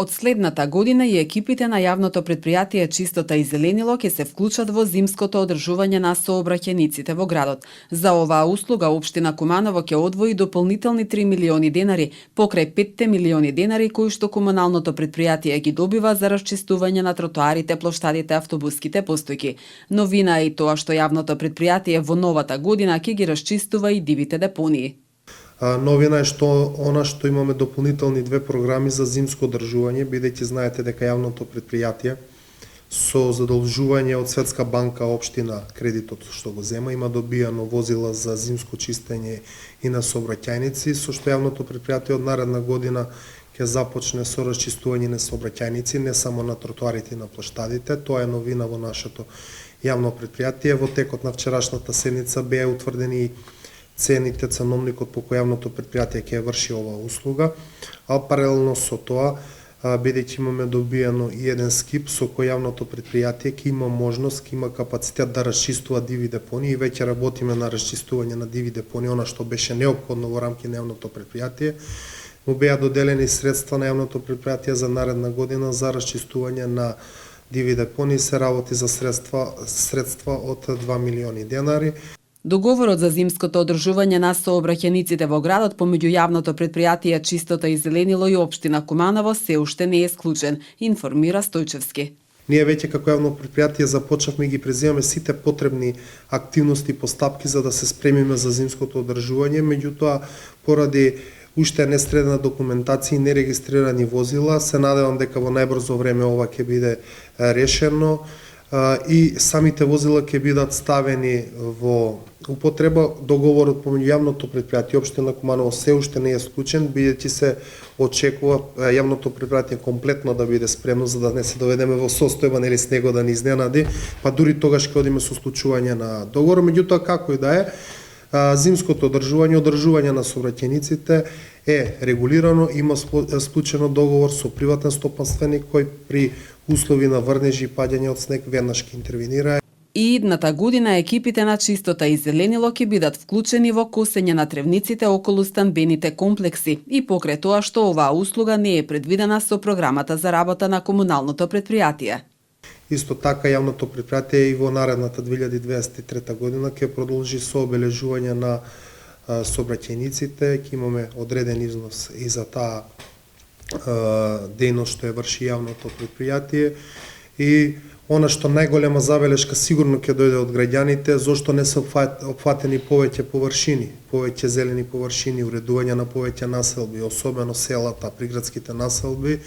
Од следната година и екипите на јавното предпријатие Чистота и зеленило ќе се вклучат во зимското одржување на сообраќајниците во градот. За оваа услуга општина Куманово ќе одвои дополнителни 3 милиони денари покрај 5 милиони денари кои што комуналното предпријатие ги добива за расчистување на тротоарите, плоштадите, автобуските постојки. Новина е и тоа што јавното предпријатие во новата година ќе ги расчистува и дивите депонии. Новина е што она што имаме дополнителни 2 програми за зимско одржување, бидејќи знаете дека јавното предпријатие со задолжување од Светска банка општина кредитот што го зема има добијано возила за зимско чистење и на сообраќајници, со што јавното предпријатие од наредна година ќе започне со расчистување на сообраќајници, не само на тротоарите и на плоштадите. Тоа е новина во нашето јавно предпријатие. Во текот на вчерашната седница беа утврдени цените, ценовникот по кој јавното предпријатие ќе врши оваа услуга, а паралелно со тоа, бидејќи имаме добиено и еден скип со кој јавното предпријатие ќе има можност, ќе има капацитет да расчистува диви депонии и веќе работиме на расчистување на диви депонии, она што беше неопходно во рамки на јавното предпријатие. Му беа доделени средства на јавното предпријатие за наредна година за расчистување на диви депонии, се работи за средства од 2 милиони денари. Договорот за зимското одржување на сообраќајниците во градот помеѓу јавното предпријатие Чистота и зеленило и општина Куманово се уште не е склучен, информира Стојчевски. Ние веќе како јавно предпријатие започнавме и ги преземаме сите потребни активности и постапки за да се спремиме за зимското одржување, меѓутоа поради уште несредна документација и нерегистрирани возила, се надевам дека во најбрзо време ова ќе биде решено и самите возила ќе бидат ставени во употреба. Договорот помеѓу јавното предпријатие и општина Куманово се уште не е склучен, бидејќи се очекува јавното предпријатие комплетно да биде спремно за да не се доведеме во состојба или с него да ни изненади, па дури тогаш ќе одиме со склучување на договор. Меѓутоа како и да е, зимското одржување на сообраќајниците е регулирано, има склучено договор со приватен стопанственик кој при услови на врнежи и паѓање од снег веднаш ќе интервенира. И идната година екипите на Чистота и зеленило ќе бидат вклучени во косење на тревниците околу станбените комплекси и покрај тоа што оваа услуга не е предвидена со програмата за работа на комуналното предпријатие. Исто така јавното предпријатие и во наредната 2023 година ќе продолжи со обележување на сообраќајниците, ќе имаме одреден износ и за таа дејност што ја врши јавното предпријатие и она што најголема забелешка сигурно ќе дојде од граѓаните, зошто не се опфатени повеќе површини, повеќе зелени површини, уредување на повеќе населби, особено селата, приградските населби.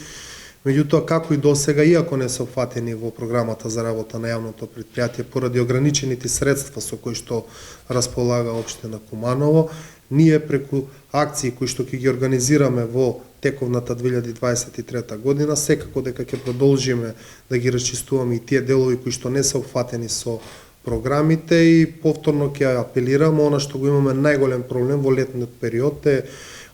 Меѓутоа, како и досега, иако не се опфатени во програмата за работа на јавното предпријатие поради ограничените средства со кои што располага општина Куманово, ние преку акции кои што ќе ги организираме во тековната 2023 година, секако дека ќе продолжиме да ги расчистуваме и тие делови кои што не се опфатени со програмите и повторно ќе апелираме, она што го имаме најголем проблем во летниот период е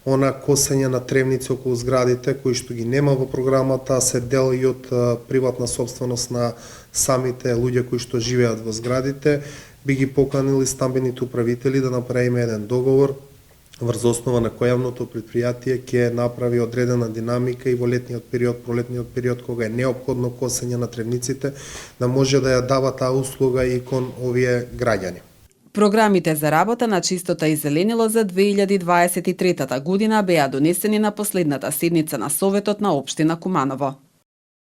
она косење на тревници околу зградите кои што ги нема во програмата, се дел и од приватна собственост на самите луѓе кои што живеат во зградите. Би ги поканили стамбените управители да направиме еден договор врз основа на кој јавното предпријатие ќе направи одредена динамика и во летниот период, пролетниот период кога е неопходно косење на тревниците, да може да ја дава таа услуга и кон овие граѓани. Програмите за работа на Чистота и зеленило за 2023 година беа донесени на последната седница на Советот на општина Куманово.